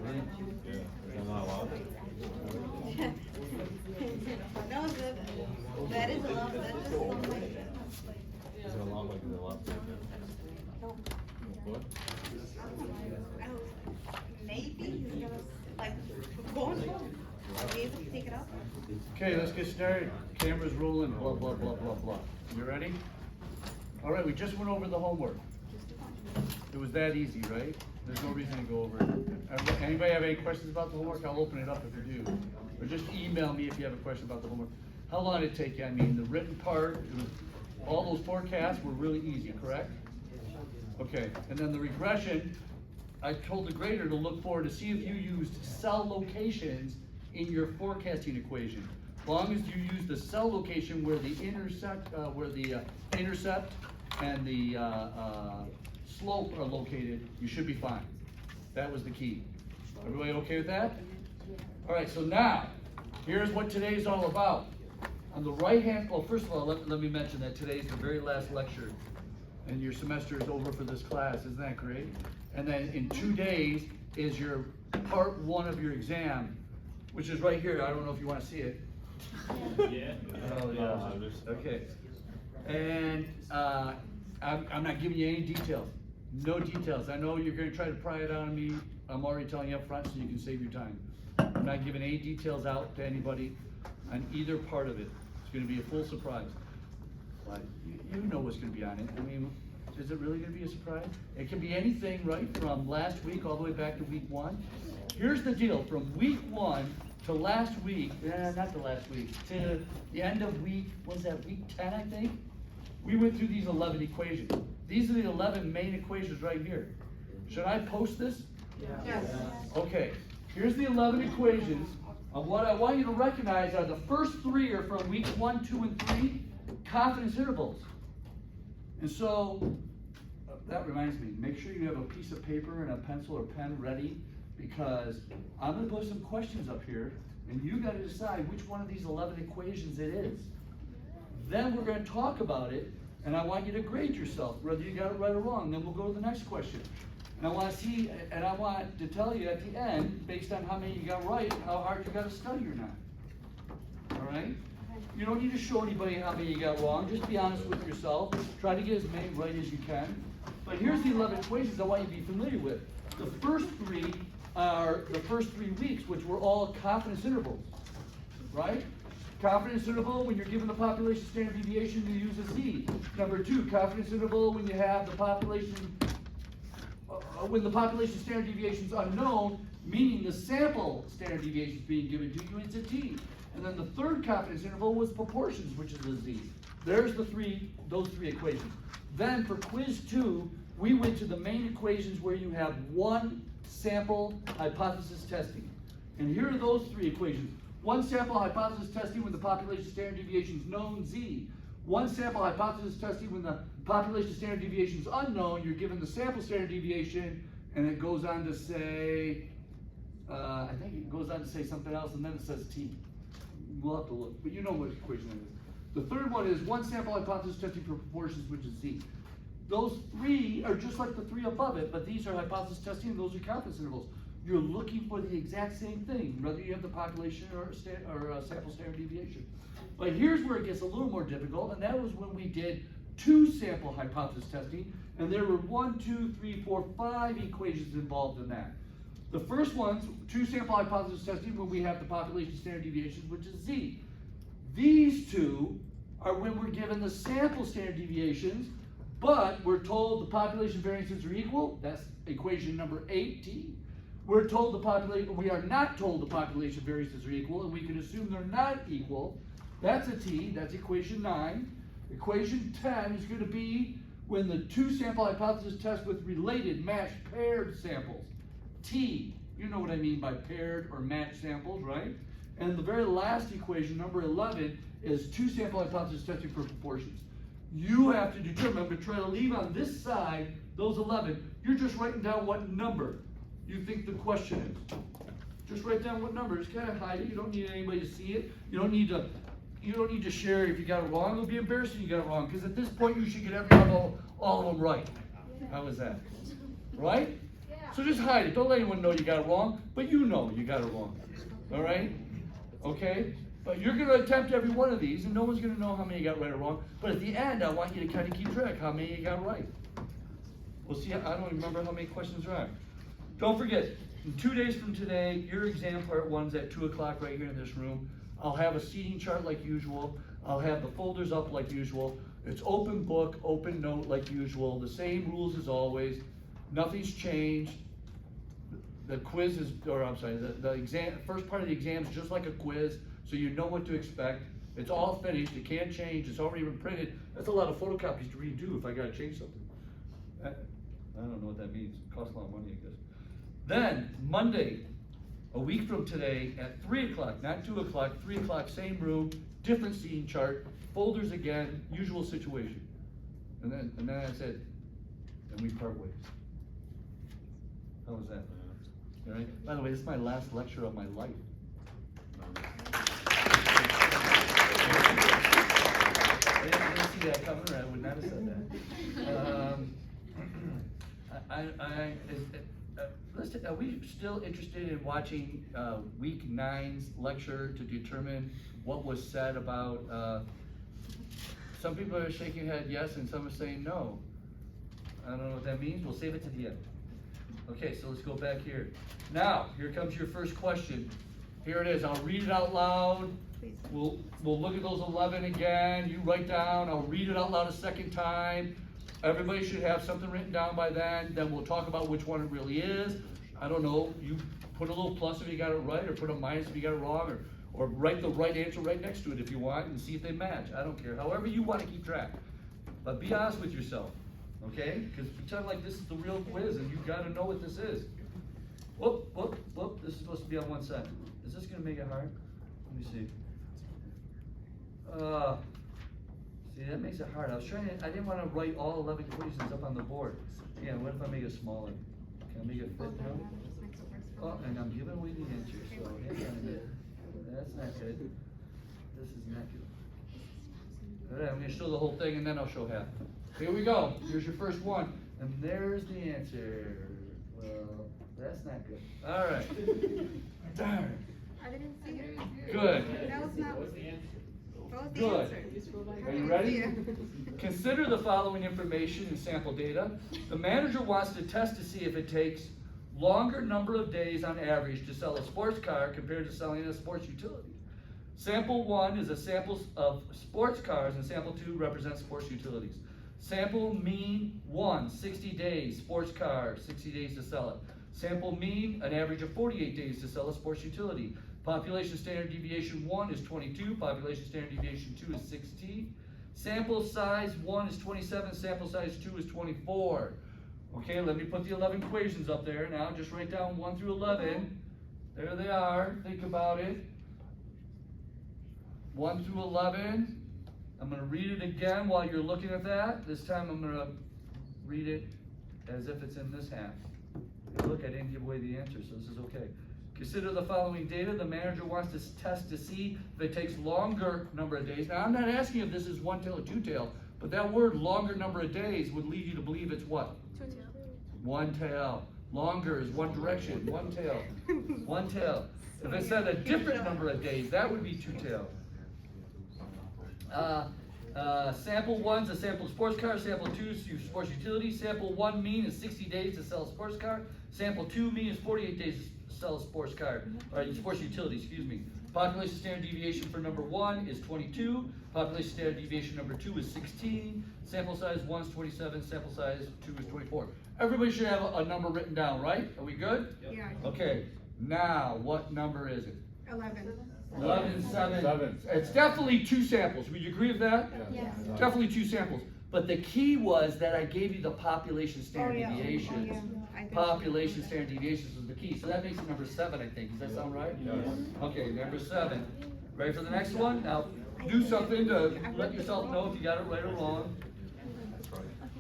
Really? Yeah. Is that not allowed? No, that is allowed, that's just allowed. Is it allowed, like, is it allowed to take that? No. What? I don't, maybe he's gonna, like, going home, be able to take it out. Okay, let's get started. Camera's rolling, blah, blah, blah, blah, blah. You ready? All right, we just went over the homework. It was that easy, right? There's no reason to go over it. Anybody have any questions about the homework? I'll open it up if you do. Or just email me if you have a question about the homework. How long did it take you? I mean, the written part, it was, all those forecasts were really easy, correct? Okay, and then the regression, I told the grader to look forward to see if you used cell locations in your forecasting equation. As long as you use the cell location where the intercept and the slope are located, you should be fine. That was the key. Everybody okay with that? All right, so now, here's what today's all about. On the right hand, well, first of all, let me mention that today's the very last lecture, and your semester is over for this class. Isn't that great? And then in 2 days is your part 1 of your exam, which is right here. I don't know if you want to see it. Yeah. Oh, yeah. Okay. And I'm not giving you any details. No details. I know you're going to try to pry it out of me. I'm already telling you up front so you can save your time. I'm not giving any details out to anybody on either part of it. It's going to be a full surprise. But you know what's going to be on it. I mean, is it really going to be a surprise? It can be anything, right, from last week all the way back to week 1. Here's the deal. From week 1 to last week, not the last week, to the end of week, what was that, week 10, I think? We went through these 11 equations. These are the 11 main equations right here. Should I post this? Yes. Okay, here's the 11 equations. What I want you to recognize are the first 3 are from week 1, 2, and 3, confidence intervals. And so, that reminds me, make sure you have a piece of paper and a pencil or pen ready, because I'm going to put some questions up here, and you got to decide which one of these 11 equations it is. Then we're going to talk about it, and I want you to grade yourself, whether you got it right or wrong. Then we'll go to the next question. And I want to see, and I want to tell you at the end, based on how many you got right, how hard you got to study or not. All right? You don't need to show anybody how many you got wrong. Just be honest with yourself. Try to get as many right as you can. But here's the 11 equations I want you to be familiar with. The first 3 are the first 3 weeks, which were all confidence intervals, right? Confidence interval, when you're given the population standard deviation, you use a Z. Number 2, confidence interval, when you have the population, when the population standard deviation is unknown, meaning the sample standard deviation is being given to you, it's a T. And then the third confidence interval was proportions, which is a Z. There's those 3 equations. Then for quiz 2, we went to the main equations where you have one sample hypothesis testing. And here are those 3 equations. One sample hypothesis testing when the population standard deviation is known, Z. One sample hypothesis testing when the population standard deviation is unknown, you're given the sample standard deviation, and it goes on to say, I think it goes on to say something else, and then it says T. We'll have to look, but you know what equation it is. The third one is one sample hypothesis testing for proportions, which is Z. Those 3 are just like the 3 above it, but these are hypothesis testing and those are confidence intervals. You're looking for the exact same thing, whether you have the population or sample standard deviation. But here's where it gets a little more difficult, and that was when we did 2 sample hypothesis testing, and there were 1, 2, 3, 4, 5 equations involved in that. The first one's 2 sample hypothesis testing when we have the population standard deviations, which is Z. These 2 are when we're given the sample standard deviations, but we're told the population variances are equal. That's equation number 8T. We're told we are not told the population variances are equal, and we can assume they're not equal. That's a T, that's equation 9. Equation 10 is going to be when the 2 sample hypothesis test with related matched paired samples. T, you know what I mean by paired or matched samples, right? And the very last equation, number 11, is 2 sample hypothesis testing for proportions. You have to determine, I'm going to try to leave on this side, those 11, you're just writing down what number you think the question is. Just write down what number. Just kind of hide it. You don't need anybody to see it. You don't need to share it if you got it wrong. It'll be embarrassing you got it wrong, because at this point you should get all of them right. How was that? Right? So just hide it. Don't let anyone know you got it wrong, but you know you got it wrong. All right? Okay? But you're going to attempt every one of these, and no one's going to know how many you got right or wrong. But at the end, I want you to kind of keep track how many you got right. We'll see. I don't even remember how many questions there are. Don't forget, in 2 days from today, your exam part 1's at 2 o'clock right here in this room. I'll have a seating chart like usual. I'll have the folders up like usual. It's open book, open note like usual. The same rules as always. Nothing's changed. The quiz is, or I'm sorry, the exam, first part of the exam is just like a quiz, so you know what to expect. It's all finished. It can't change. It's already been printed. That's a lot of photocopies to redo if I gotta change something. I don't know what that means. It costs a lot of money, I guess. Then, Monday, a week from today, at 3 o'clock, not 2 o'clock, 3 o'clock, same room, different seating chart, folders again, usual situation. And then I said, and we part ways. How was that? All right? By the way, this is my last lecture of my life. I didn't see that coming, or I would not have said that. Listen, are we still interested in watching week 9's lecture to determine what was said about, some people are shaking their head yes, and some are saying no. I don't know what that means. We'll save it to the end. Okay, so let's go back here. Now, here comes your first question. Here it is. I'll read it out loud. We'll look at those 11 again. You write down. I'll read it out loud a second time. Everybody should have something written down by then. Then we'll talk about which one it really is. I don't know. You put a little plus if you got it right, or put a minus if you got it wrong, or write the right answer right next to it if you want, and see if they match. I don't care. However you want to keep track. But be honest with yourself, okay? Because pretend like this is the real quiz, and you've got to know what this is. Whoop, whoop, whoop. This is supposed to be on one side. Is this going to make it hard? Let me see. See, that makes it hard. I didn't want to write all 11 equations up on the board. Yeah, what if I make it smaller? Can I make it fit now? Oh, and I'm giving away the answer, so hang on a minute. That's not good. This is not good. All right, I'm going to show the whole thing, and then I'll show half. Here we go. Here's your first one. And there's the answer. Well, that's not good. All right. Darn. I didn't see it. Good. That was not. What was the answer? Good. Are you ready? Consider the following information and sample data. The manager wants to test to see if it takes longer number of days on average to sell a sports car compared to selling a sports utility. Sample 1 is a sample of sports cars, and sample 2 represents sports utilities. Sample mean 1, 60 days, sports car, 60 days to sell it. Sample mean, an average of 48 days to sell a sports utility. Population standard deviation 1 is 22, population standard deviation 2 is 16. Sample size 1 is 27, sample size 2 is 24. Okay, let me put the 11 equations up there now. Just write down 1 through 11. There they are. Think about it. 1 through 11. I'm going to read it again while you're looking at that. This time I'm going to read it as if it's in this half. Look, I didn't give away the answer, so this is okay. Consider the following data. The manager wants to test to see if it takes longer number of days. Now, I'm not asking if this is one tail or two tail, but that word longer number of days would lead you to believe it's what? Two tail. One tail. Longer is one direction. One tail. One tail. If it said a different number of days, that would be two tail. Sample 1's a sample of sports car. Sample 2 is sports utility. Sample 1 mean is 60 days to sell a sports car. Sample 2 mean is 48 days to sell a sports car, or sports utility, excuse me. Population standard deviation for number 1 is 22. Population standard deviation number 2 is 16. Sample size 1 is 27. Sample size 2 is 24. Everybody should have a number written down, right? Are we good? Yeah. Okay. Now, what number is it? 11. 11, 7. It's definitely two samples. Would you agree with that? Yes. Definitely two samples. But the key was that I gave you the population standard deviations. Population standard deviations was the key. So that makes it number 7, I think. Does that sound right? Yes. Okay, number 7. Ready for the next one? Now, do something to let yourself know if you got it right or wrong.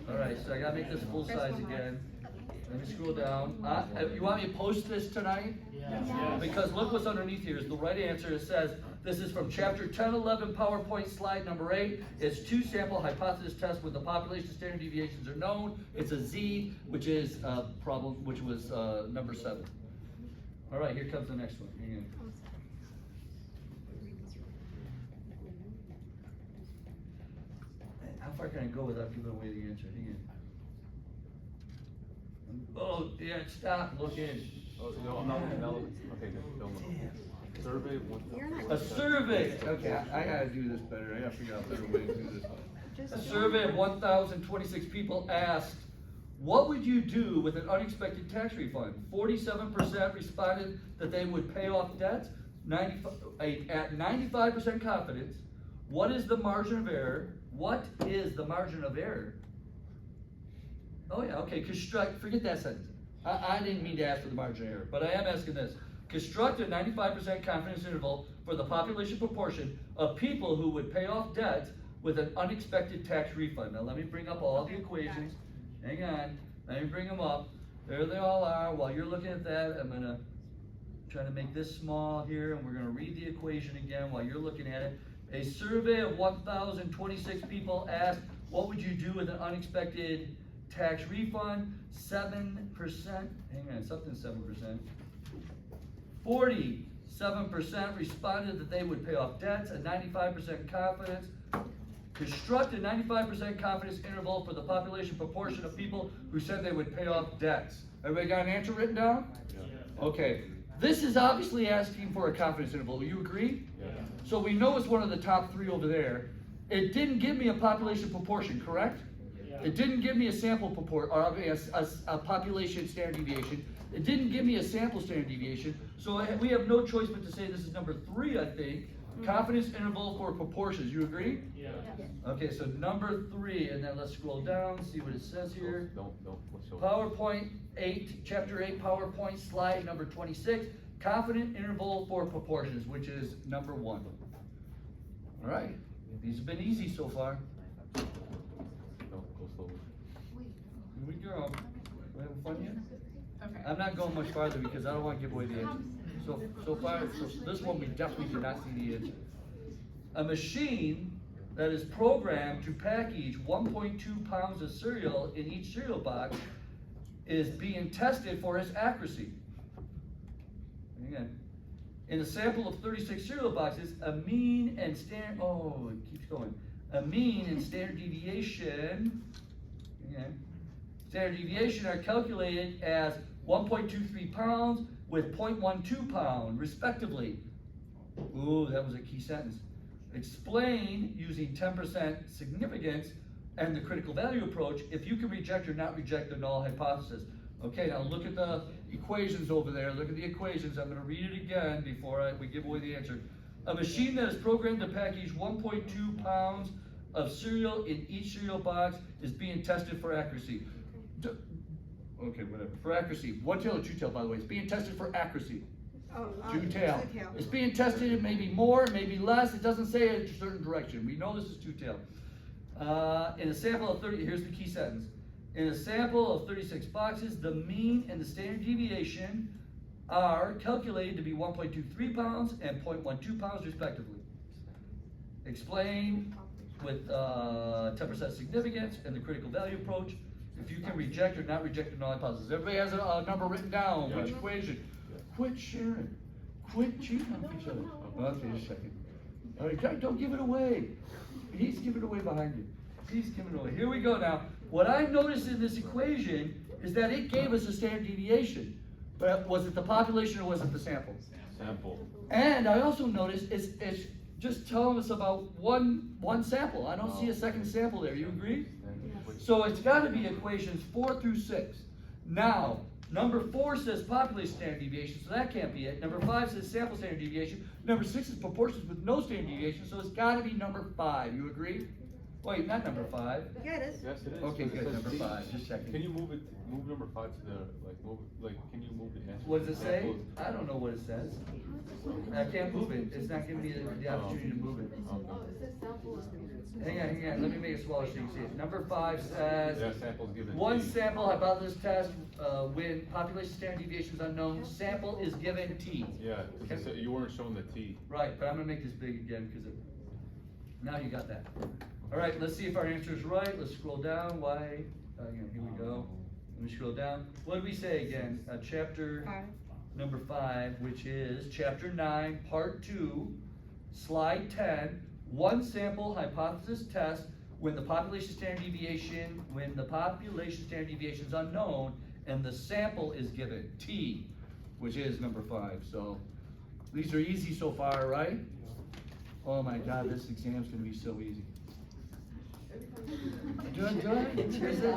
All right, so I gotta make this full size again. Let me scroll down. You want me to post this tonight? Yeah. Because look what's underneath here is the right answer. It says, this is from chapter 1011, PowerPoint slide number 8. It's two sample hypothesis test with the population standard deviations are known. It's a Z, which is problem, which was number 7. All right, here comes the next one. Hang on. How far can I go without giving away the answer? Hang on. Oh, yeah, stop looking. Oh, no, I'm not looking, okay, good, don't look. Survey one. A survey, okay, I gotta do this better, I gotta figure out a better way to do this. A survey of 1,026 people asked, what would you do with an unexpected tax refund? 47% responded that they would pay off debts, at 95% confidence. What is the margin of error? What is the margin of error? Oh yeah, okay, forget that sentence. I didn't mean to ask for the margin of error, but I am asking this. Construct a 95% confidence interval for the population proportion of people who would pay off debts with an unexpected tax refund. Now let me bring up all the equations. Hang on, let me bring them up. There they all are. While you're looking at that, I'm gonna try to make this small here, and we're gonna read the equation again while you're looking at it. A survey of 1,026 people asked, what would you do with an unexpected tax refund? 7%, hang on, something 7%. 47% responded that they would pay off debts, a 95% confidence. Construct a 95% confidence interval for the population proportion of people who said they would pay off debts. Everybody got an answer written down? Yeah. Okay, this is obviously asking for a confidence interval, you agree? Yeah. So we know it's one of the top 3 over there. It didn't give me a population proportion, correct? It didn't give me a sample proportion, or a population standard deviation. It didn't give me a sample standard deviation. So we have no choice but to say this is number 3, I think. Confidence interval for proportions, you agree? Yeah. Okay, so number 3, and then let's scroll down, see what it says here. Don't, what's your? PowerPoint 8, chapter 8, PowerPoint slide number 26. Confident interval for proportions, which is number 1. All right, these have been easy so far. Don't go slowly. Here we go. We having fun yet? Okay. I'm not going much farther because I don't want to give away the answer. So far, this one we definitely did not see the answer. A machine that is programmed to package 1.2 pounds of cereal in each cereal box is being tested for its accuracy. Again, in a sample of 36 cereal boxes, a mean and standard, oh, it keeps going. A mean and standard deviation, again, standard deviation are calculated as 1.23 pounds with 0.12 pound, respectively. Ooh, that was a key sentence. Explain using 10% significance and the critical value approach if you can reject or not reject the null hypothesis. Okay, now look at the equations over there. Look at the equations. I'm going to read it again before we give away the answer. A machine that is programmed to package 1.2 pounds of cereal in each cereal box is being tested for accuracy. Okay, whatever. For accuracy. One tail or two tail, by the way. It's being tested for accuracy. Two tail. It's being tested maybe more, maybe less. It doesn't say in a certain direction. We know this is two tail. In a sample of 30, here's the key sentence. In a sample of 36 boxes, the mean and the standard deviation are calculated to be 1.23 pounds and 0.12 pounds respectively. Explain with 10% significance and the critical value approach if you can reject or not reject the null hypothesis. Everybody has a number written down. Which equation? Quit sharing. Quit cheating on each other. Okay, just a second. All right, don't give it away. He's giving it away behind you. He's giving it away. Here we go now. What I noticed in this equation is that it gave us a standard deviation. But was it the population or was it the sample? Sample. And I also noticed it's just telling us about one sample. I don't see a second sample there. You agree? So it's got to be equations 4 through 6. Now, number 4 says population standard deviation, so that can't be it. Number 5 says sample standard deviation. Number 6 is proportions with no standard deviation, so it's got to be number 5. You agree? Wait, not number 5. Yeah, it is. Yes, it is. Okay, It good. says Number D. 5. Just checking. Can you move number 5 to the, can you move the answer? What does it say? Sample. I don't know what it says. I can't move it, it's not giving me the opportunity to move it. Hang on, let me make it smaller so you can see it. Number 5 says, Yeah, samples given. one sample hypothesis test, when population standard deviation is unknown, sample is given T. Yeah, 'cause you weren't showing the T. Right, but I'm gonna make this big again, because now you got that. All right, let's see if our answer is right, let's scroll down, why, again, here we go. Let me scroll down. What did we say again? Chapter 5. number 5, which is chapter 9, part 2, slide 10, one sample hypothesis test when the population standard deviation is unknown and the sample is given, T, which is number 5. So these are easy so far, right? Oh my God, this exam's gonna be so easy. Doing good? Is it?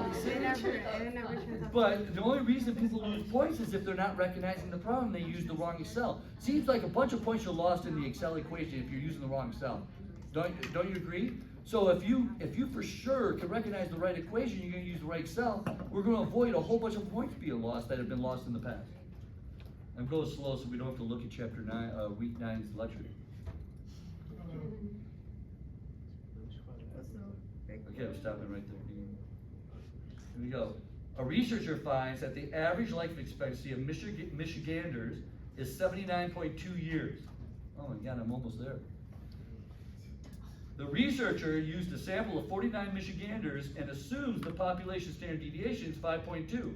But the only reason people lose points is if they're not recognizing the problem, they use the wrong Excel. Seems like a bunch of points are lost in the Excel equation if you're using the wrong Excel. Don't you agree? So if you for sure can recognize the right equation, you're gonna use the right Excel, we're gonna avoid a whole bunch of points being lost that have been lost in the past. I'm going slow so we don't have to look at chapter 9, week 9's lecture. Okay, we're stopping right there. Here we go. A researcher finds that the average life expectancy of Michiganders is 79.2 years. Oh my God, I'm almost there. The researcher used a sample of 49 Michiganders and assumes the population standard deviation is 5.2.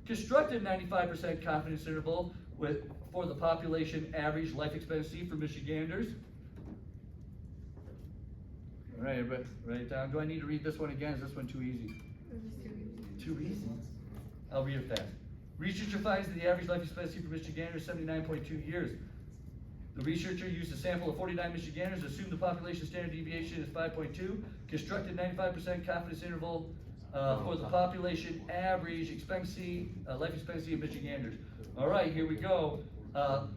Constructed 95% confidence interval for the population average life expectancy for Michiganders. All right, everybody, write it down. Do I need to read this one again? Is this one too easy? Too easy? I'll read it fast. Researcher finds that the average life expectancy for Michiganders is 79.2 years. The researcher used a sample of 49 Michiganders, assumed the population standard deviation is 5.2, constructed 95% confidence interval for the population average expectancy, life expectancy of Michiganders. All right, here we go.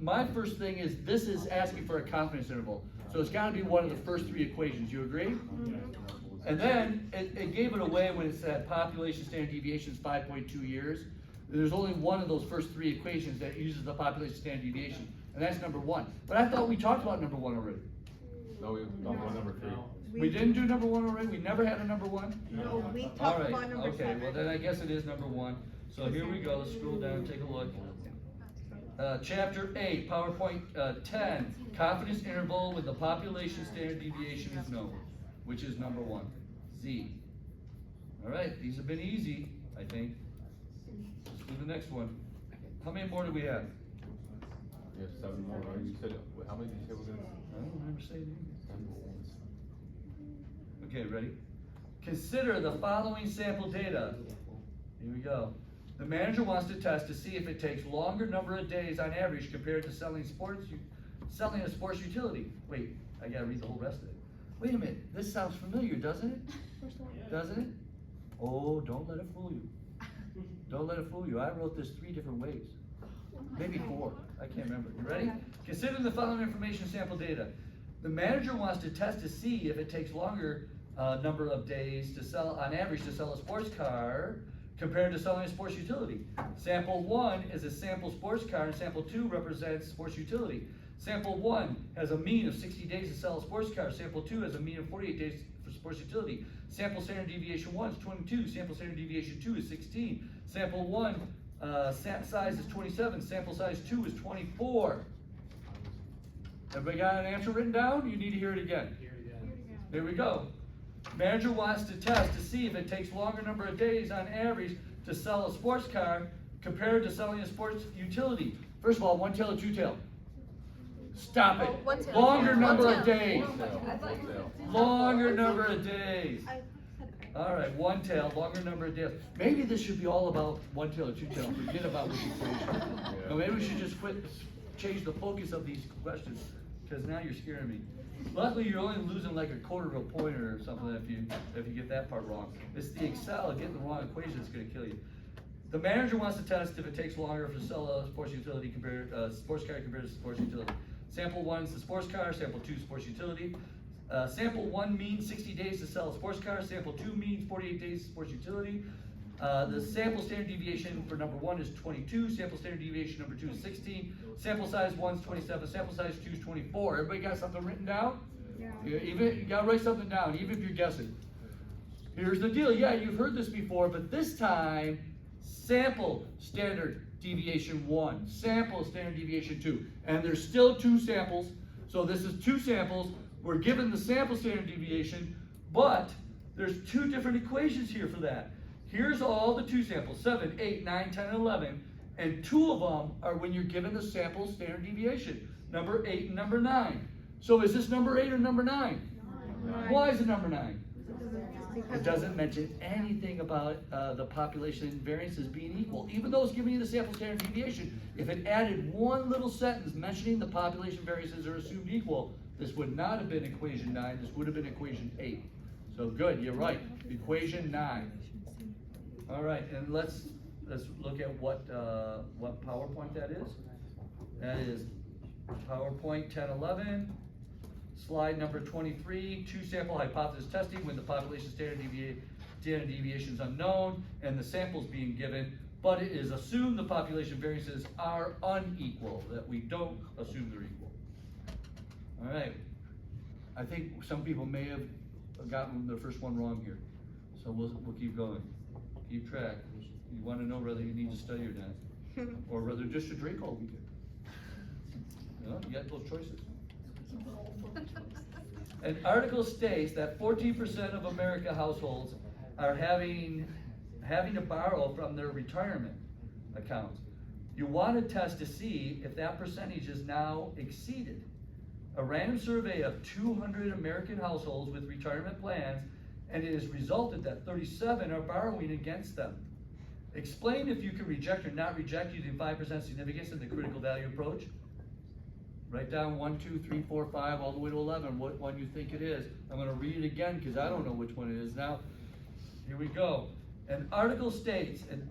My first thing is, this is asking for a confidence interval. So it's gotta be one of the first 3 equations, you agree? Mm-hmm. And then, it gave it away when it said population standard deviation is 5.2 years. There's only one of those first 3 equations that uses the population standard deviation, and that's number 1. But I thought we talked about number 1 already. No, we don't want number 3. We didn't do number 1 already? We never had a number 1? No, we All talked right, about number okay, 7. well then I guess it is number 1. So here we go, let's scroll down, take a look. Chapter 8, PowerPoint 10, confidence interval with the population standard deviation is known, which is number 1, Z. All right, these have been easy, I think. Let's do the next one. How many more do we have? We have 7 more, right? You said, how many did you say we're gonna? I don't remember saying it. Okay, ready? Consider the following sample data. Here we go. The manager wants to test to see if it takes longer number of days on average compared to selling a sports utility. Wait, I gotta read the whole rest of it. Wait a minute, this sounds familiar, doesn't it? Doesn't it? Oh, don't let it fool you. Don't let it fool you. I wrote this 3 different ways. Maybe 4, I can't remember. You ready? Consider the following information sample data. The manager wants to test to see if it takes longer number of days to sell, on average, to sell a sports car compared to selling a sports utility. Sample 1 is a sample sports car and sample 2 represents sports utility. Sample 1 has a mean of 60 days to sell a sports car. Sample 2 has a mean of 48 days for sports utility. Sample standard deviation 1 is 22. Sample standard deviation 2 is 16. Sample 1 size is 27. Sample size 2 is 24. Everybody got an answer written down? You need to hear it again. There we go. Manager wants to test to see if it takes longer number of days on average to sell a sports car compared to selling a sports utility. First of all, 1 tail or 2 tail? Stop it. One tail. Longer One number tail. of days. One tail. Longer number of days. I said I. All right, 1 tail, longer number of days. Maybe this should be all about 1 tail or 2 tail. Forget about which equation. Yeah. No, maybe we should just change the focus of these questions, because now you're scaring me. Luckily, you're only losing like a quarter of a point or something if you get that part wrong. It's the Excel getting the wrong equation that's going to kill you. The manager wants to test if it takes longer to sell a sports utility sports car compared to sports utility. Sample 1 is the sports car. Sample 2 is sports utility. Sample 1 means 60 days to sell a sports car. Sample 2 means 48 days to sports utility. The sample standard deviation for number 1 is 22, sample standard deviation number 2 is 16, sample size 1 is 27, sample size 2 is 24. Everybody got something written down? Yeah. You gotta write something down, even if you're guessing. Here's the deal, yeah, you've heard this before, but this time, sample standard deviation 1, sample standard deviation 2, and there's still 2 samples, so this is 2 samples. We're given the sample standard deviation, but there's 2 different equations here for that. Here's all the 2 samples, 7, 8, 9, 10, and 11, and 2 of them are when you're given the sample standard deviation, number 8 and number 9. So is this number 8 or number 9? Why is it number 9? It doesn't mention anything about the population variances being equal, even though it's giving you the sample standard deviation. If it added one little sentence mentioning the population variances are assumed equal, this would not have been equation 9, this would have been equation 8. So good, you're right, equation 9. All right, and let's look at what PowerPoint that is. That is PowerPoint 1011. Slide number 23, 2 sample hypothesis testing when the population standard deviation is unknown and the samples being given, but it is assumed the population variances are unequal, that we don't assume they're equal. All right, I think some people may have gotten the first one wrong here, so we'll keep going, keep track. You want to know whether you need to study or not, or whether just to drink all weekend. You know, you got those choices. An article states that 14% of America households are having to borrow from their retirement accounts. You want to test to see if that percentage is now exceeded. A random survey of 200 American households with retirement plans, and it has resulted that 37 are borrowing against them. Explain if you can reject or not reject using 5% significance in the critical value approach. Write down 1, 2, 3, 4, 5, all the way to 11, what one you think it is. I'm going to read it again because I don't know which one it is now. Here we go. An article states that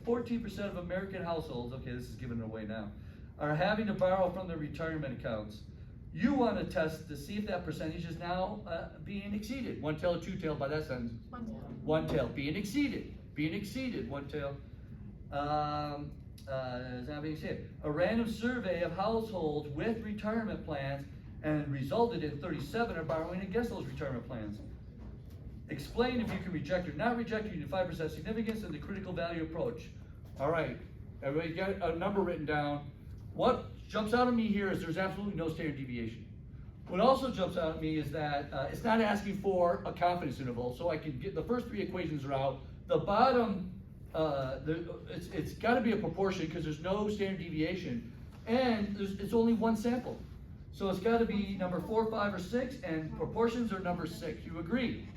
14% of American households, okay, this is giving it away now, are having to borrow from their retirement accounts. You want to test to see if that percentage is now being exceeded. One tail or two tail by that sentence? One tail. One tail, being exceeded, one tail. Is not being said. A random survey of households with retirement plans and resulted in 37 are borrowing against those retirement plans. Explain if you can reject or not reject using 5% significance in the critical value approach. All right, everybody got a number written down. What jumps out at me here is there's absolutely no standard deviation. What also jumps out at me is that it's not asking for a confidence interval, so I can get the first 3 equations are out. The bottom, it's got to be a proportion because there's no standard deviation, and it's only 1 sample. So it's got to be number 4, 5, or 6, and proportions are number 6. You agree?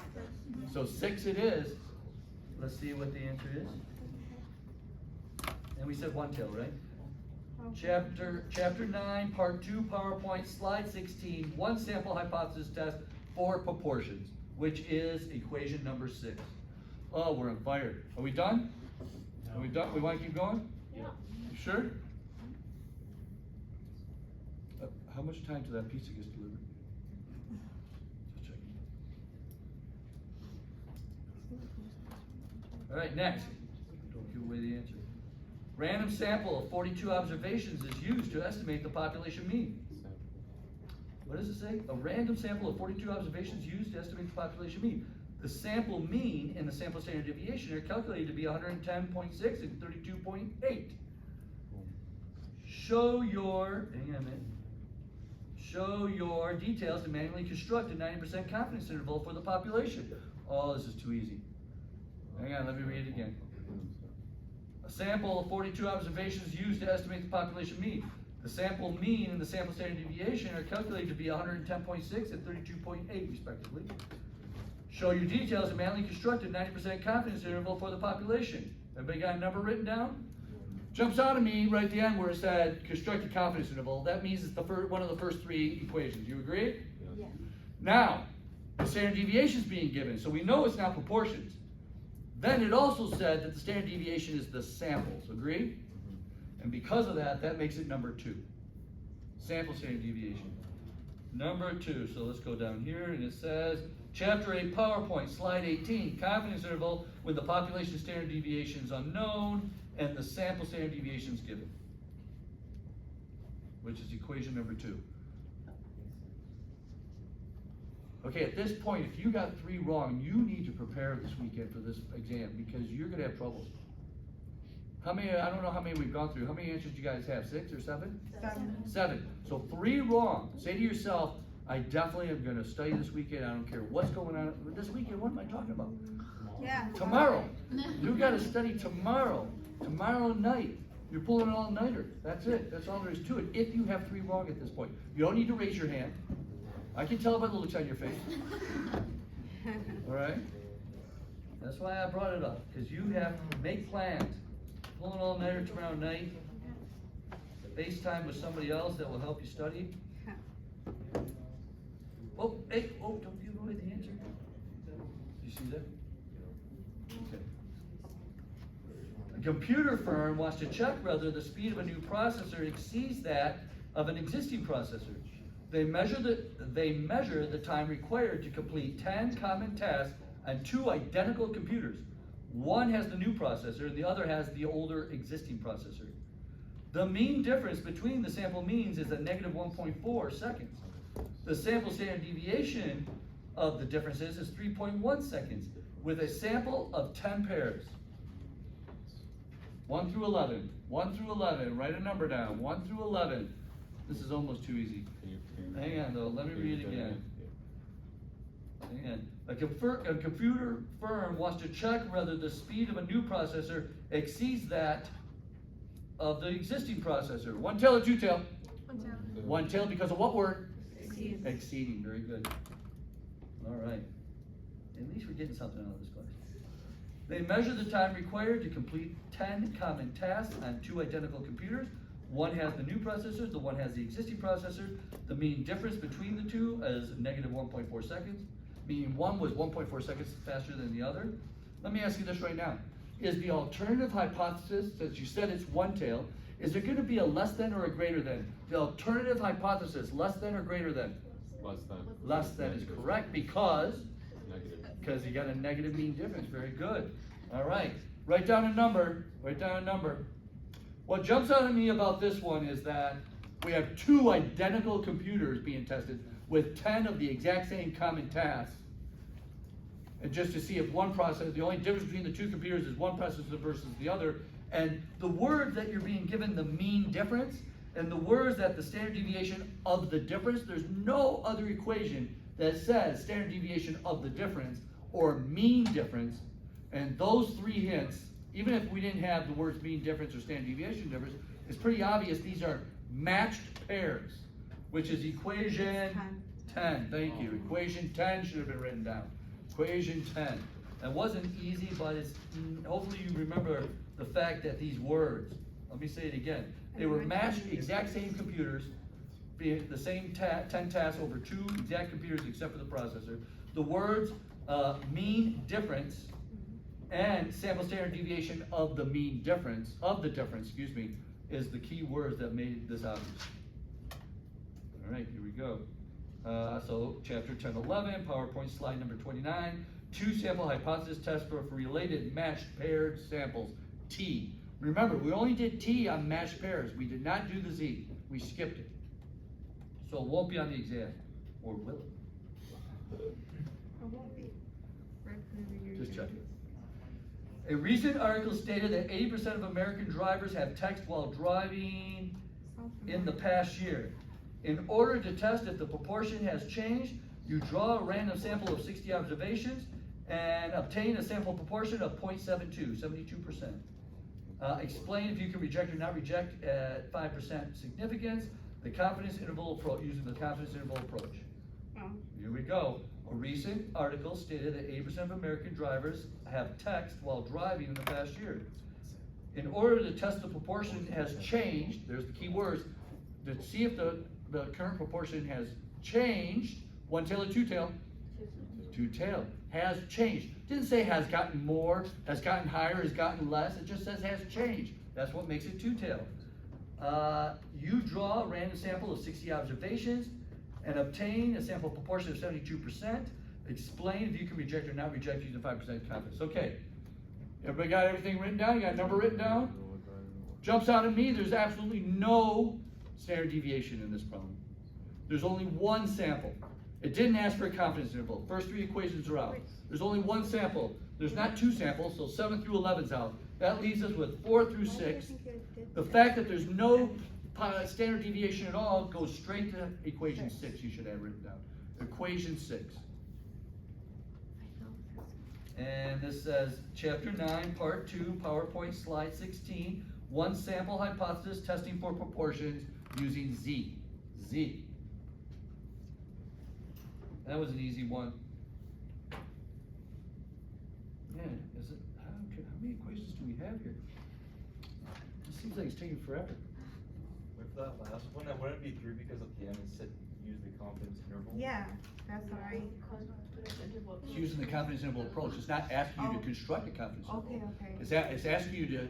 So 6 it is. Let's see what the answer is. And we said 1 tail, right? Chapter 9, part 2, PowerPoint, slide 16, 1 sample hypothesis test for proportions, which is equation number 6. Oh, we're on fire. Are we done? Are we done? We want to keep going? Yeah. You sure? How much time till that pizza gets delivered? Just checking. All right, next. Don't give away the answer. Random sample of 42 observations is used to estimate the population mean. What does it say? A random sample of 42 observations used to estimate the population mean. The sample mean and the sample standard deviation are calculated to be 110.6 and 32.8. Show your details to manually construct a 90% confidence interval for the population. Oh, this is too easy. Hang on, let me read it again. A sample of 42 observations used to estimate the population mean. The sample mean and the sample standard deviation are calculated to be 110.6 and 32.8 respectively. Show your details and manually construct a 90% confidence interval for the population. Everybody got a number written down? Jumps out at me right at the end where it said construct a confidence interval. That means it's one of the first 3 equations. You agree? Yeah. Now, the standard deviation is being given, so we know it's not proportions. Then it also said that the standard deviation is the samples. Agree? And because of that, that makes it number 2. Sample standard deviation. Number 2. So let's go down here and it says, Chapter 8 PowerPoint, slide 18, confidence interval when the population standard deviation is unknown and the sample standard deviation is given, which is equation number 2. Okay, at this point, if you got 3 wrong, you need to prepare this weekend for this exam because you're gonna have trouble. How many, I don't know how many we've gone through. How many answers do you guys have? 6 or 7? 7. So 3 wrong. Say to yourself, I definitely am gonna study this weekend. I don't care what's going on this weekend. What am I talking about? Yeah. Tomorrow. You gotta study tomorrow. Tomorrow night. You're pulling an all-nighter. That's it. That's all there is to it. If you have 3 wrong at this point. You don't need to raise your hand. I can tell by the looks on your face. All right? That's why I brought it up, because you have to make plans. Pull an all-nighter tomorrow night. FaceTime with somebody else that will help you study. Oh, hey, oh, don't give away the answer. You see that? Okay. A computer firm wants to check whether the speed of a new processor exceeds that of an existing processor. They measure the time required to complete 10 common tasks on 2 identical computers. One has the new processor, and the other has the older existing processor. The mean difference between the sample means is a negative 1.4 seconds. The sample standard deviation of the differences is 3.1 seconds, with a sample of 10 pairs. 1 through 11. 1 through 11. Write a number down. 1 through 11. This is almost too easy. Hang on though, let me read it again. Hang on. A computer firm wants to check whether the speed of a new processor exceeds that of the existing processor. 1 tail or 2 tail? 1 tail. 1 tail because of what word? Exceeding. Exceeding, very good. All right. At least we're getting something out of this class. They measure the time required to complete 10 common tasks on 2 identical computers. One has the new processor, the one has the existing processor. The mean difference between the 2 is negative 1.4 seconds, meaning one was 1.4 seconds faster than the other. Let me ask you this right now. Is the alternative hypothesis, since you said it's 1 tail, is there going to be a less than or a greater than? The alternative hypothesis, less than or greater than? Less than. Less than is correct because Negative. you got a negative mean difference. Very good. All right. Write down a number. Write down a number. What jumps out at me about this one is that we have 2 identical computers being tested with 10 of the exact same common tasks. And just to see if one processor, the only difference between the 2 computers is one processor versus the other. And the words that you're being given the mean difference and the words that the standard deviation of the difference, there's no other equation that says standard deviation of the difference or mean difference. And those 3 hints, even if we didn't have the words mean difference or standard deviation difference, it's pretty obvious these are matched pairs, which is equation 10. Thank you. Equation 10 should have been written down. Equation 10. That wasn't easy, but it's, hopefully you remember the fact that these words, let me say it again, they were matched exact same computers, being the same 10 tasks over 2 exact computers except for the processor. The words mean difference and sample standard deviation of the mean difference, is the key words that made this obvious. All right, here we go. So chapter 10-11, PowerPoint slide number 29, 2 sample hypothesis tests for related matched paired samples, T. Remember, we only did T on matched pairs. We did not do the Z. We skipped it. So it won't be on the exam, or will it? It won't be. Just check it. A recent article stated that 80% of American drivers have text while driving in the past year. In order to test if the proportion has changed, you draw a random sample of 60 observations and obtain a sample proportion of 0.72, 72%. Explain if you can reject or not reject at 5% significance, the confidence interval approach, using the confidence interval approach. Here we go. A recent article stated that 80% of American drivers have text while driving in the past year. In order to test the proportion has changed, there's the key words, to see if the current proportion has changed, 1 tail or 2 tail? 2 tail. Has changed. Didn't say has gotten more, has gotten higher, has gotten less. It just says has changed. That's what makes it 2 tail. You draw a random sample of 60 observations and obtain a sample proportion of 72%. Explain if you can reject or not reject using 5% confidence. Okay, Everybody got everything written down? You got a number written down? Jumps out at me, there's absolutely no standard deviation in this problem. There's only one sample. It didn't ask for a confidence interval. First three equations are out. There's only one sample. There's not two samples, so 7 through 11's out. That leaves us with 4 through 6. The fact that there's no standard deviation at all goes straight to equation 6 you should have written down. Equation 6. And this says, Chapter 9, Part 2, PowerPoint Slide 16, one sample hypothesis testing for proportions using Z. Z. That was an easy one. Man, how many equations do we have here? It seems like it's taking forever. With that last one, wouldn't it be 3 because at the end it said use the confidence interval? Yeah, that's what I. It's using the confidence interval approach. It's not asking you to Oh. construct a confidence interval. Okay. It's asking you to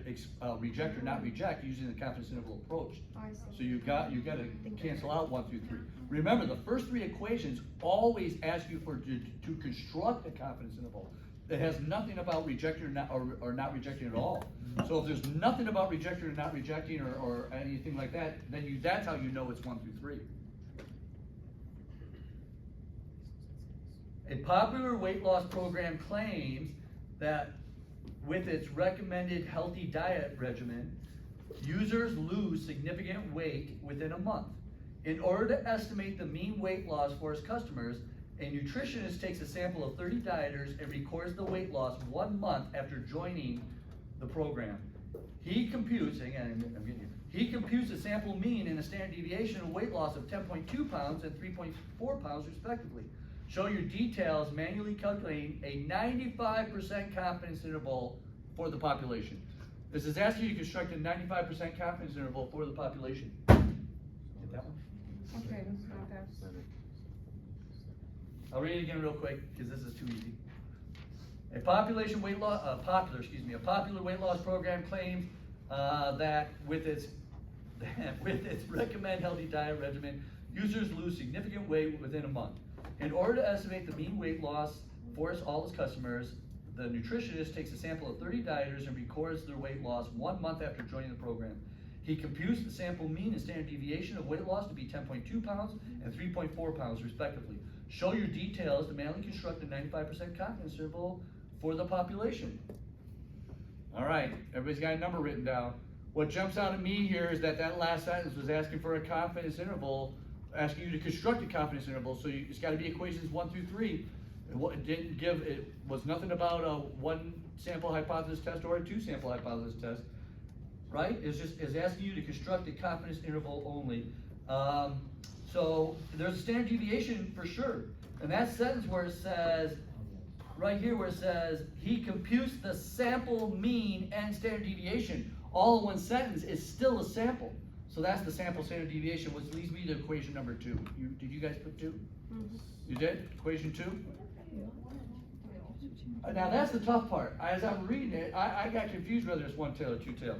reject or not reject using the confidence interval approach. Oh, I see. So you got to cancel out 1 through 3. Remember, the first 3 equations always ask you to construct a confidence interval. It has nothing about rejecting or not rejecting at all. So if there's nothing about rejecting or not rejecting or anything like that, then that's how you know it's 1 through 3. A popular weight loss program claims that with its recommended healthy diet regimen, users lose significant weight within a month. In order to estimate the mean weight loss for its customers, a nutritionist takes a sample of 30 dieters and records the weight loss 1 month after joining the program. He computes a sample mean and a standard deviation of weight loss of 10.2 pounds and 3.4 pounds respectively. Show your details manually calculating a 95% confidence interval for the population. This is asking you to construct a 95% confidence interval for the population. Get that one? Okay, that's not that. I'll read it again real quick because this is too easy. A popular weight loss program claims that with its recommended healthy diet regimen, users lose significant weight within a month. In order to estimate the mean weight loss for all its customers, the nutritionist takes a sample of 30 dieters and records their weight loss 1 month after joining the program. He computes the sample mean and standard deviation of weight loss to be 10.2 pounds and 3.4 pounds respectively. Show your details to manually construct a 95% confidence interval for the population. All right, everybody's got a number written down. What jumps out at me here is that last sentence was asking for a confidence interval, asking you to construct a confidence interval, so it's got to be equations 1 through 3. It was nothing about a 1 sample hypothesis test or a 2 sample hypothesis test, right? It's asking you to construct a confidence interval only. So there's a standard deviation for sure. And that sentence where it says, right here where it says, he computes the sample mean and standard deviation, all in one sentence is still a sample. So that's the sample standard deviation, which leads me to equation number 2. Did you guys put 2? Mm-hmm. You did? Equation 2? Now that's the tough part. As I'm reading it, I got confused whether it's 1 tail or 2 tail.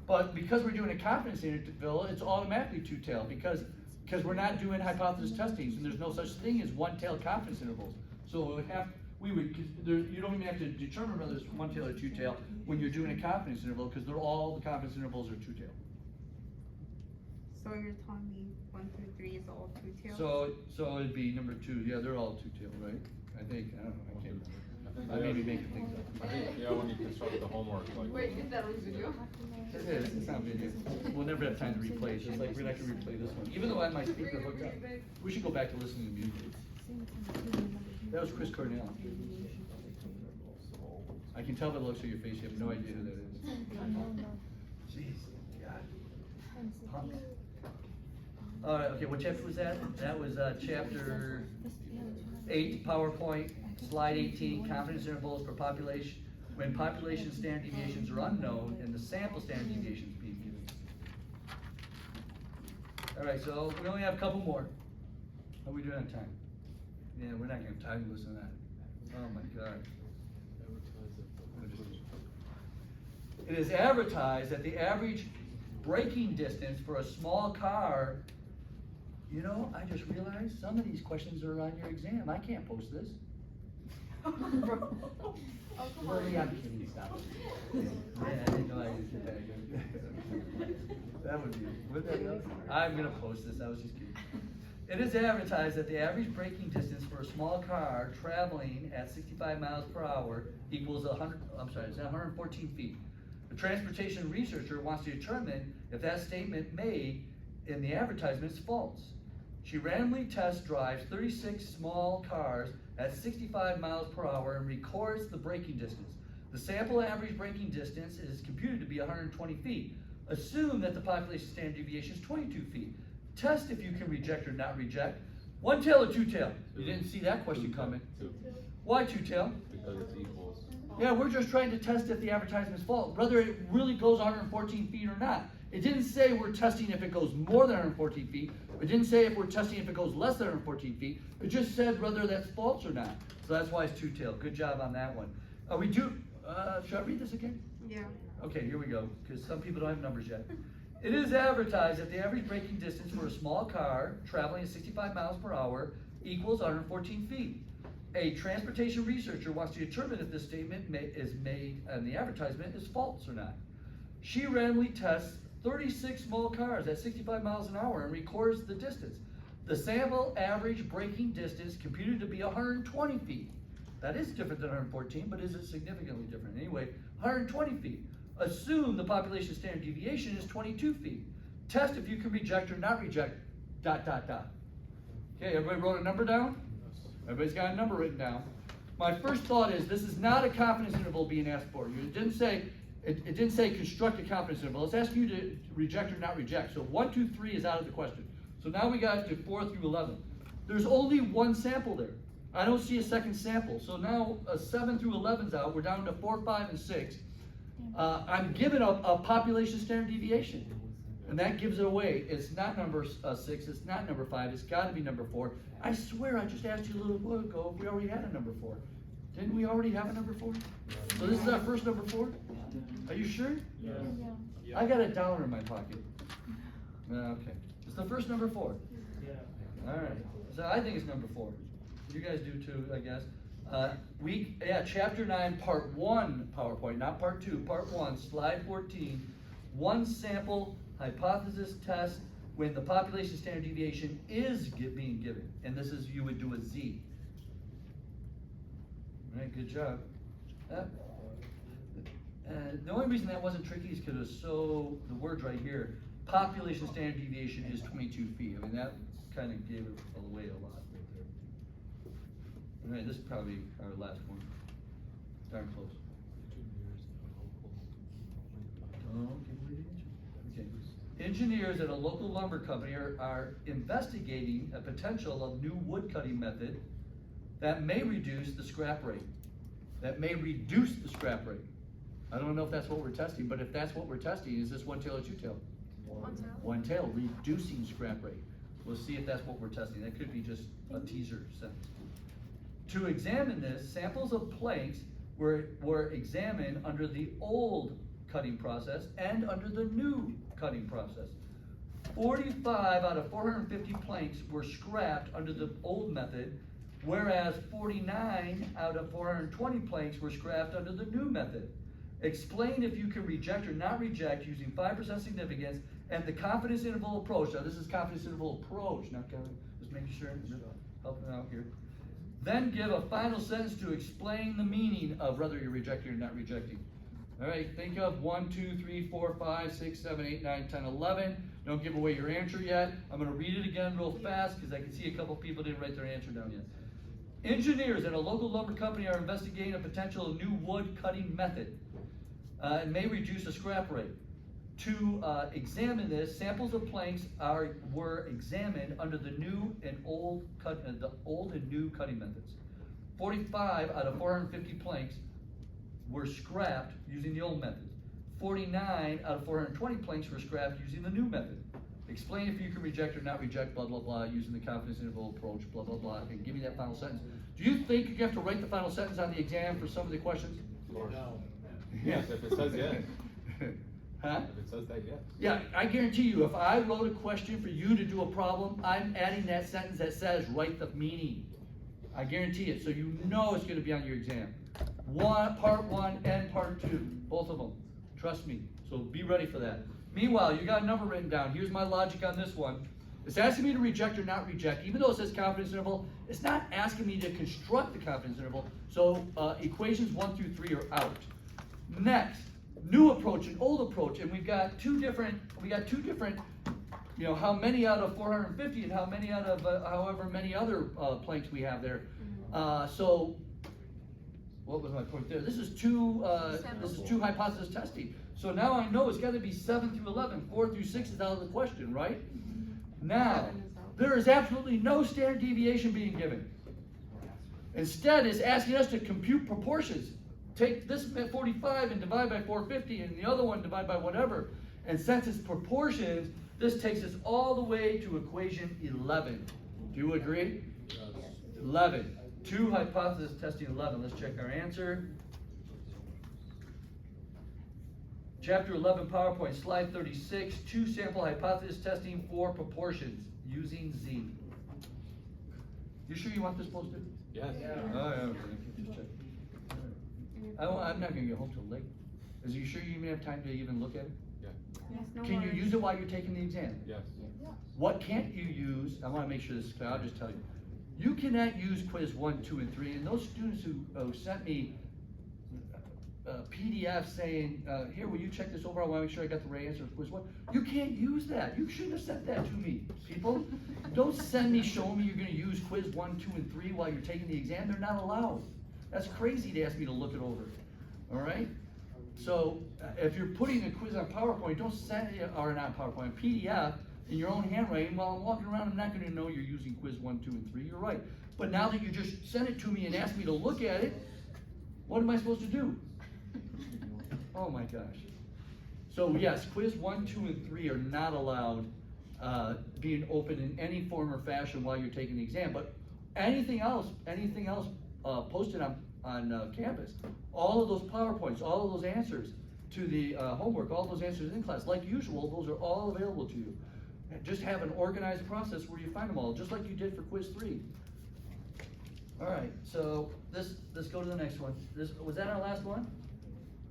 But because we're doing a confidence interval, it's automatically 2 tail because we're not doing hypothesis testing, and there's no such thing as 1 tail confidence intervals. So you don't even have to determine whether it's 1 tail or 2 tail when you're doing a confidence interval because all the confidence intervals are 2 tail. So you're telling me 1 through 3 is all 2 tails? So it'd be number 2. Yeah, they're all 2 tail, right? I think. I don't know. I can't remember. I may be making things up. I think, yeah, when you construct the homework, like. Wait, is that on video? It is. It's not video. We'll never have time to replay. It's just like we're not gonna replay this one, even though I have my speaker hooked up. We should go back to listening to music. That was Chris Cornell. I can tell by the looks of your face. You have no idea who that is. Jeez, God. Punk. All right. Okay. What chapter was that? That was chapter 8, PowerPoint, slide 18, confidence intervals for population, when population standard deviations are unknown and the sample standard deviations being given. All right, so we only have a couple more. How are we doing on time? Yeah, we're not gonna have time to listen to that. Oh my God. It is advertised that the average braking distance for a small car, I just realized some of these questions are on your exam. I can't post this. Oh, come on. I'm kidding, stop it. I didn't know I was that good. That would be, would that go? I'm gonna post this, I was just kidding. It is advertised that the average braking distance for a small car traveling at 65 miles per hour equals 114 feet. The transportation researcher wants to determine if that statement made in the advertisement is false. She randomly test drives 36 small cars at 65 miles per hour and records the braking distance. The sample average braking distance is computed to be 120 feet. Assume that the population standard deviation is 22 feet. Test if you can reject or not reject. One tail or two tail? You didn't see that question coming. Two. Why two tail? Because it's equals. Yeah, we're just trying to test if the advertisement is false, whether it really goes 114 feet or not. It didn't say we're testing if it goes more than 114 feet. It didn't say if we're testing if it goes less than 114 feet. It just said whether that's false or not. So that's why it's two tail. Good job on that one. Should I read this again? Yeah. Okay, here we go, because some people don't have numbers yet. It is advertised that the average braking distance for a small car traveling at 65 miles per hour equals 114 feet. A transportation researcher wants to determine if this statement is made in the advertisement is false or not. She randomly tests 36 small cars at 65 miles an hour and records the distance. The sample average braking distance computed to be 120 feet. That is different than 114, but is it significantly different? Anyway, 120 feet. Assume the population standard deviation is 22 feet. Test if you can reject or not reject, ... Okay, everybody wrote a number down? Everybody's got a number written down. My first thought is this is not a confidence interval being asked for. It didn't say construct a confidence interval. It's asking you to reject or not reject. So 1, 2, 3 is out of the question. So now we got to 4 through 11. There's only one sample there. I don't see a second sample. So now 7 through 11's out. We're down to 4, 5, and 6. I'm given a population standard deviation. And that gives it away. It's not number 6, it's not number 5, it's got to be number 4. I swear I just asked you a little while ago if we already had a number 4. Didn't we already have a number 4? So this is our first number 4? Are you sure? Yeah. I got $1 in my pocket. Okay. It's the first number 4. Yeah. Alright. So I think it's number 4. You guys do too, I guess. Chapter 9, part 1 PowerPoint, not part 2, part 1, slide 14. One sample hypothesis test when the population standard deviation is being given. And this is, you would do a Z. All right, good job. The only reason that wasn't tricky is because it was the words right here, population standard deviation is 22 feet. I mean, that kind of gave it away a lot right there. All right, this is probably our last one. Darn close. Don't give away the answer. Okay. Engineers at a local lumber company are investigating a potential of new wood cutting method that may reduce the scrap rate. I don't know if that's what we're testing, but if that's what we're testing, is this one tail or two tail? One tail, reducing scrap rate. We'll see if that's what we're testing. That could be just a teaser sentence. To examine this, samples of planks were examined under the old cutting process and under the new cutting process. 45 out of 450 planks were scrapped under the old method, whereas 49 out of 420 planks were scrapped under the new method. Explain if you can reject or not reject using 5% significance and the confidence interval approach. Now this is confidence interval approach, not just making sure you're helping out here. Then give a final sentence to explain the meaning of whether you're rejecting or not rejecting. All right, think of 1, 2, 3, 4, 5, 6, 7, 8, 9, 10, 11. Don't give away your answer yet. I'm going to read it again real fast because I can see a couple people didn't write their answer down yet. Engineers at a local lumber company are investigating a potential new wood cutting method. It may reduce the scrap rate. To examine this, samples of planks were examined under the old and new cutting methods. 45 out of 450 planks were scrapped using the old method. 49 out of 420 planks were scrapped using the new method. Explain if you can reject or not reject, blah, blah, blah, using the confidence interval approach, blah, blah, blah, and give me that final sentence. Do you think you have to write the final sentence on the exam for some of the questions? No. Yes, if it says yes. Huh? If it says that, yes. Yeah, I guarantee you, if I wrote a question for you to do a problem, I'm adding that sentence that says, write the meaning. I guarantee it, so you know it's gonna be on your exam. Part one and part two, both of them, trust me, so be ready for that. Meanwhile, you got a number written down, here's my logic on this one. It's asking me to reject or not reject, even though it says confidence interval, it's not asking me to construct the confidence interval, so equations 1 through 3 are out. Next, new approach and old approach, and we got two different, you know, how many out of 450 and how many out of however many other planks we have there. So, what was my point there? This is two hypothesis testing. So now I know it's gotta be 7 through 11, 4 through 6 is out of the question, right? Now, there is absolutely no standard deviation being given. Instead, it's asking us to compute proportions. Take this 45 and divide by 450 and the other one divide by whatever. And since it's proportions, this takes us all the way to equation 11. Do you agree? Yes. 11. Two hypothesis testing 11. Let's check our answer. Chapter 11 PowerPoint, slide 36, two sample hypothesis testing for proportions using Z. You sure you want this posted? Yes. Oh, yeah, okay. Just check. I'm not gonna get home till late. Is you sure you even have time to even look at it? Yeah. Yes, no Can you worries. use it while you're taking the exam? Yes. What can't you use? I wanna make sure this is clear, I'll just tell you. You cannot use quiz 1, 2, and 3, and those students who sent me PDF saying, here, will you check this over? I wanna make sure I got the right answer for quiz 1. You can't use that. You shouldn't have sent that to me, people. Don't send me showing me you're gonna use quiz 1, 2, and 3 while you're taking the exam. They're not allowed. That's crazy to ask me to look it over, all right? So, if you're putting a quiz on PowerPoint, don't send it, or not PowerPoint, PDF, in your own handwriting. While I'm walking around, I'm not gonna know you're using quiz 1, 2, and 3, you're right. But now that you just sent it to me and asked me to look at it, what am I supposed to do? Oh my gosh. So yes, quiz 1, 2, and 3 are not allowed being open in any form or fashion while you're taking the exam, but anything else posted on campus, all of those PowerPoints, all of those answers to the homework, all those answers in class, like usual, those are all available to you. Just have an organized process where you find them all, just like you did for quiz 3. All right, so let's go to the next one. Was that our last one?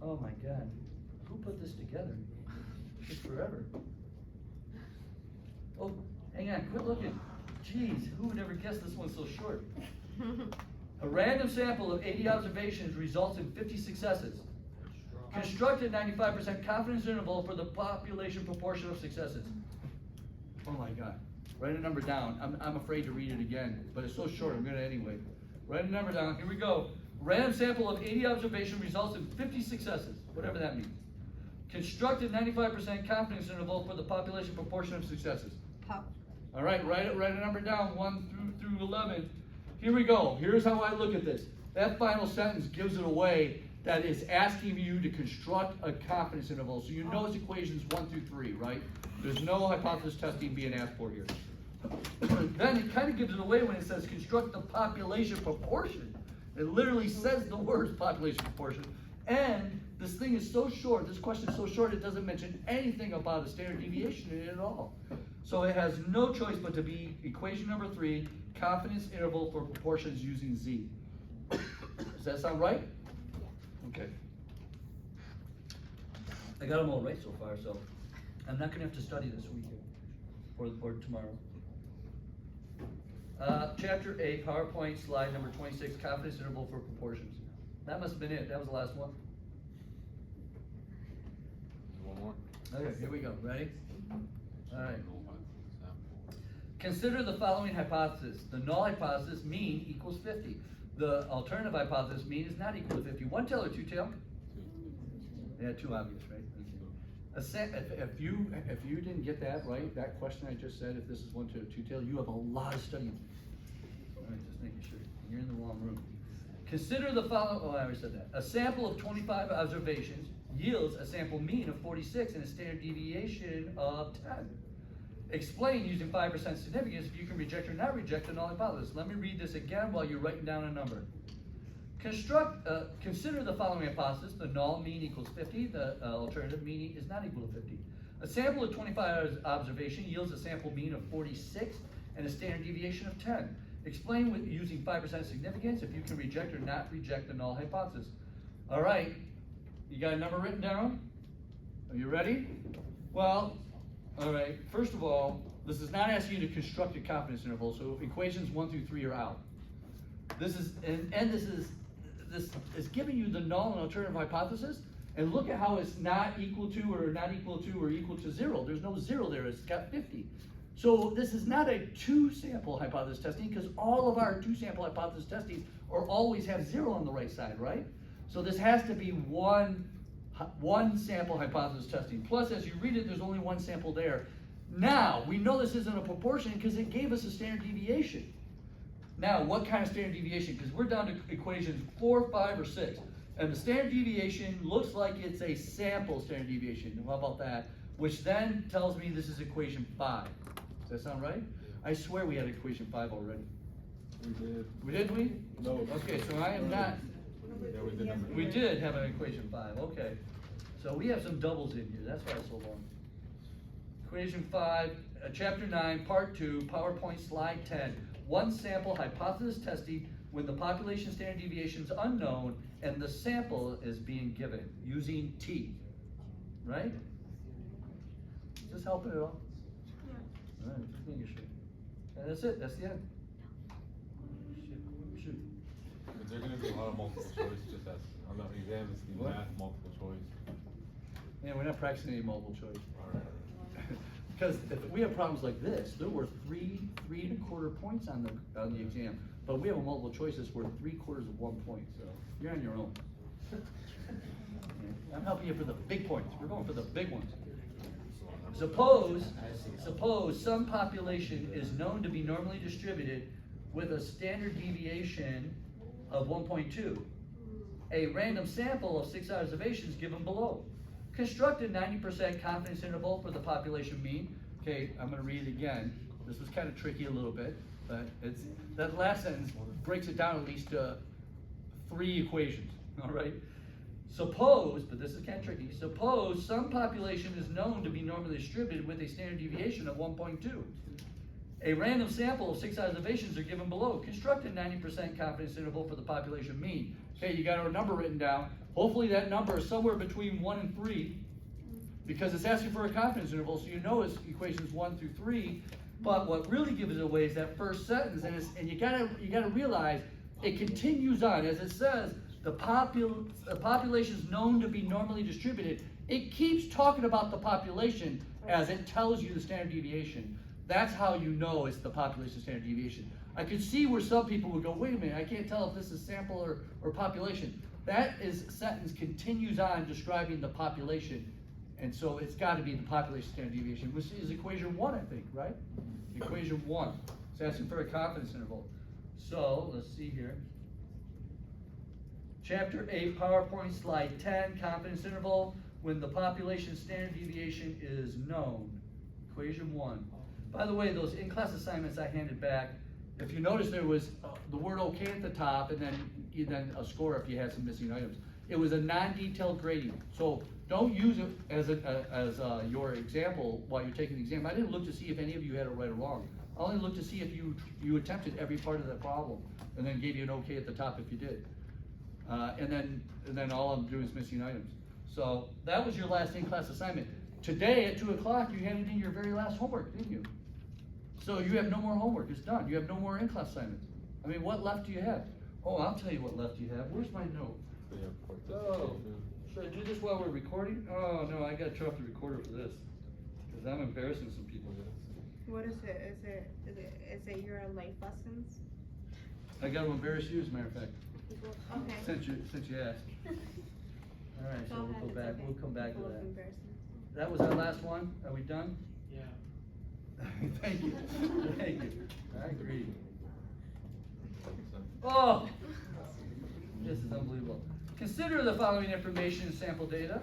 Oh my God, who put this together? It's forever. Oh, hang on, quit looking. Jeez, who would ever guess this one's so short? A random sample of 80 observations results in 50 successes. Construct a 95% confidence interval for the population proportion of successes. Oh my God, write a number down. I'm afraid to read it again, but it's so short, I'm gonna anyway. Write a number down, here we go. Random sample of 80 observation results in 50 successes, whatever that means. Construct a 95% confidence interval for the population proportion of successes. Pop. All right, write a number down, 1 through 11. Here we go, here's how I look at this. That final sentence gives it away that it's asking you to construct a confidence interval. So you know it's equations 1 through 3, right? There's no hypothesis testing being asked for here. Then it kind of gives it away when it says construct the population proportion. It literally says the words population proportion. And this thing is so short, this question is so short, it doesn't mention anything about a standard deviation in it at all. So it has no choice but to be equation number 3, confidence interval for proportions using Z. Does that sound right? Okay. I got them all right so far, so I'm not gonna have to study this weekend or tomorrow. Chapter 8, PowerPoint slide number 26, confidence interval for proportions. That must have been it, that was the last one. One more. Okay, here we go, ready? Alright. Consider the following hypothesis. The null hypothesis, mean, equals 50. The alternative hypothesis, mean, is not equal to 50. One tail or two tail? Yeah, too obvious, right? If you didn't get that right, that question I just said, if this is one tail or two tail, you have a lot of studying. All right, just making sure. You're in the wrong room. Consider the following, oh, I already said that. A sample of 25 observations yields a sample mean of 46 and a standard deviation of 10. Explain using 5% significance if you can reject or not reject the null hypothesis. Let me read this again while you're writing down a number. Consider the following hypothesis. The null mean equals 50. The alternative mean is not equal to 50. A sample of 25 observation yields a sample mean of 46 and a standard deviation of 10. Explain with using 5% significance if you can reject or not reject the null hypothesis. All right, you got a number written down? Are you ready? Well, all right, first of all, this is not asking you to construct a confidence interval, so equations 1 through 3 are out. This is, this is giving you the null and alternative hypothesis, and look at how it's not equal to or not equal to or equal to 0. There's no 0 there, it's got 50. So this is not a two-sample hypothesis testing, because all of our two-sample hypothesis testing always have 0 on the right side, right? So this has to be one sample hypothesis testing. Plus, as you read it, there's only one sample there. Now, we know this isn't a proportion because it gave us a standard deviation. Now, what kind of standard deviation? Because we're down to equations 4, 5, or 6. And the standard deviation looks like it's a sample standard deviation. How about that? Which then tells me this is equation 5. Does that sound right? I swear we had equation 5 already. We did. Did we? No. Okay, so I am not. Yeah, we did number We five. did have an equation 5, okay. So we have some doubles in here, that's why it's so long. Equation 5, chapter 9, part 2, PowerPoint slide 10. One sample hypothesis testing when the population standard deviation is unknown and the sample is being given using T, right? Is this helping at all? All right, just making sure. And that's it, that's the end. Shoot. Is there gonna be a lot of multiple choice, just as, on the exam, it's the What? math multiple choice? Man, we're not practicing any multiple choice. Alright. Because if we have problems like this, there were 3.25 points on the exam, but we have a multiple choice that's worth 3/4 of 1 point, so you're on your own. I'm helping you for the big points, we're going for the big ones. Suppose some population is known to be normally distributed with a standard deviation of 1.2. A random sample of 6 observations given below. Construct a 90% confidence interval for the population mean. Okay, I'm gonna read it again. This was kind of tricky a little bit, but that last sentence breaks it down at least to 3 equations, all right? Suppose, but this is kind of tricky, suppose some population is known to be normally distributed with a standard deviation of 1.2. A random sample of 6 observations are given below. Construct a 90% confidence interval for the population mean. Okay, you got our number written down. Hopefully that number is somewhere between 1 and 3, because it's asking for a confidence interval, so you know it's equations 1 through 3. But what really gives it away is that first sentence, and you gotta realize it continues on as it says. The population is known to be normally distributed. It keeps talking about the population as it tells you the standard deviation. That's how you know it's the population standard deviation. I could see where some people would go, wait a minute, I can't tell if this is sample or population. That sentence continues on describing the population. And so it's gotta be the population standard deviation, which is equation 1, I think, right? Equation 1. It's asking for a confidence interval. So, let's see here. Chapter 8, PowerPoint slide 10, confidence interval, when the population standard deviation is known. Equation 1. By the way, those in-class assignments I handed back, if you notice there was the word okay at the top and then a score if you had some missing items. It was a non-detailed grading. So don't use it as your example while you're taking the exam. I didn't look to see if any of you had it right or wrong. I only looked to see if you attempted every part of the problem and then gave you an okay at the top if you did. And then all I'm doing is missing items. So that was your last in-class assignment. Today at 2 o'clock, you handed in your very last homework, didn't you? So you have no more homework, it's done. You have no more in-class assignments. I mean, what left do you have? Oh, I'll tell you what left you have. Where's my note? Oh, should I do this while we're recording? Oh, no, I gotta turn off the recorder for this. Because I'm embarrassing some people. What is it? Is it your life lessons? I gotta embarrass you, as a matter of fact. Okay. Since you asked. All right, so we'll go back, we'll come back to that. That was our last one, are we done? Yeah. Thank you, thank you, I agree. Oh, this is unbelievable. Consider the following information and sample data.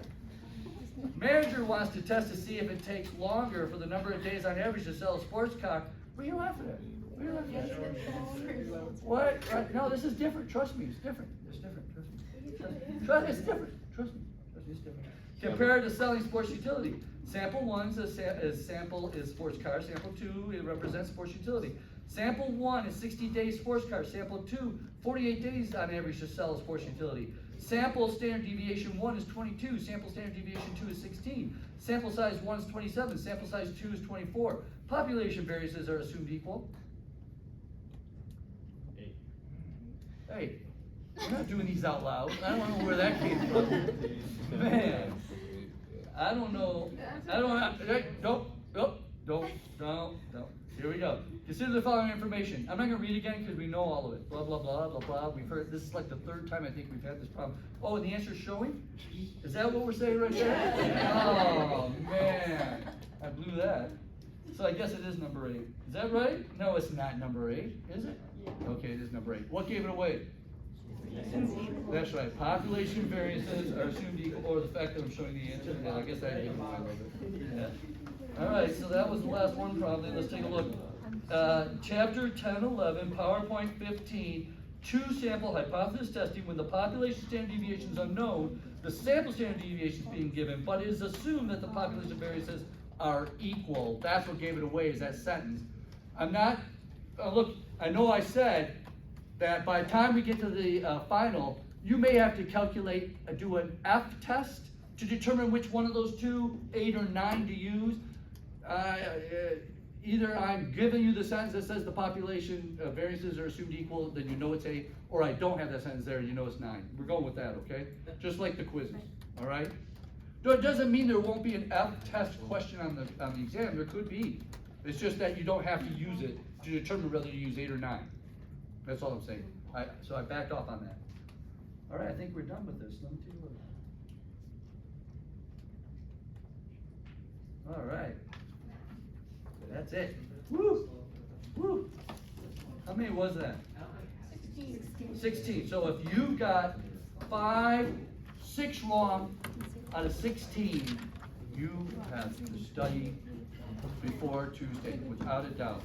Manager wants to test to see if it takes longer for the number of days on average to sell a sports car. What are you laughing at? What are you laughing at? What? No, this is different, trust me, it's different, it's different, trust me. It's different, trust me, it's different. Compared to selling sports utility. Sample one is sample is sports car. Sample two, it represents sports utility. Sample one is 60 days sports car. Sample two, 48 days on average to sell a sports utility. Sample standard deviation 1 is 22. Sample standard deviation 2 is 16. Sample size 1 is 27. Sample size 2 is 24. Population variances are assumed equal. 8. Hey, we're not doing these out loud. I don't know where that came from. Man, I don't know. Don't. Here we go. Consider the following information. I'm not going to read it again because we know all of it. Blah, blah, blah, blah, blah. We've heard, this is like the third time I think we've had this problem. Oh, and the answer's showing? Is that what we're saying right there? Oh, man. I blew that. So I guess it is number 8. Is that right? No, it's not number 8, is it? Okay, it is number 8. What gave it away? That's right. Population variances are assumed equal, or the fact that I'm showing the answer. Yeah, I guess I gave it away a little bit. Yeah. All right, so that was the last one probably. Let's take a look. Chapter 10, 11, PowerPoint 15, 2 sample hypothesis testing. When the population standard deviation is unknown, the sample standard deviation is being given, but it is assumed that the population variances are equal. That's what gave it away, is that sentence. I'm not, look, I know I said that by the time we get to the final, you may have to calculate, do an F test to determine which one of those two, 8 or 9, to use. Either I'm giving you the sentence that says the population variances are assumed equal, then you know it's 8, or I don't have that sentence there, you know it's 9. We're going with that, okay? Just like the quizzes, all right? It doesn't mean there won't be an F test question on the exam. There could be. It's just that you don't have to use it to determine whether you use 8 or 9. That's all I'm saying. So I backed off on that. All right, I think we're done with this. Let me take a look. All right. That's it. Woo! Woo! How many was that? 16. So if you got 6 wrong out of 16, you have to study before Tuesday, without a doubt.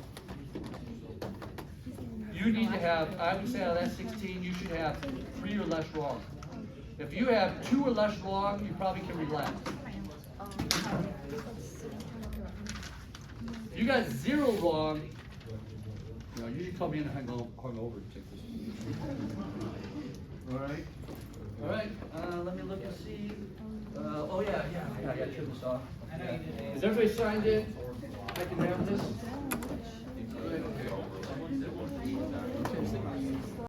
You need to have, I would say out of that 16, you should have 3 or less wrong. If you have 2 or less wrong, you probably can relax. If you got 0 wrong, you know, you should come in hungover to take this. All right? All right, let me look and see. Oh yeah, I got to turn this off. Yeah. Is everybody signed in? I can have this?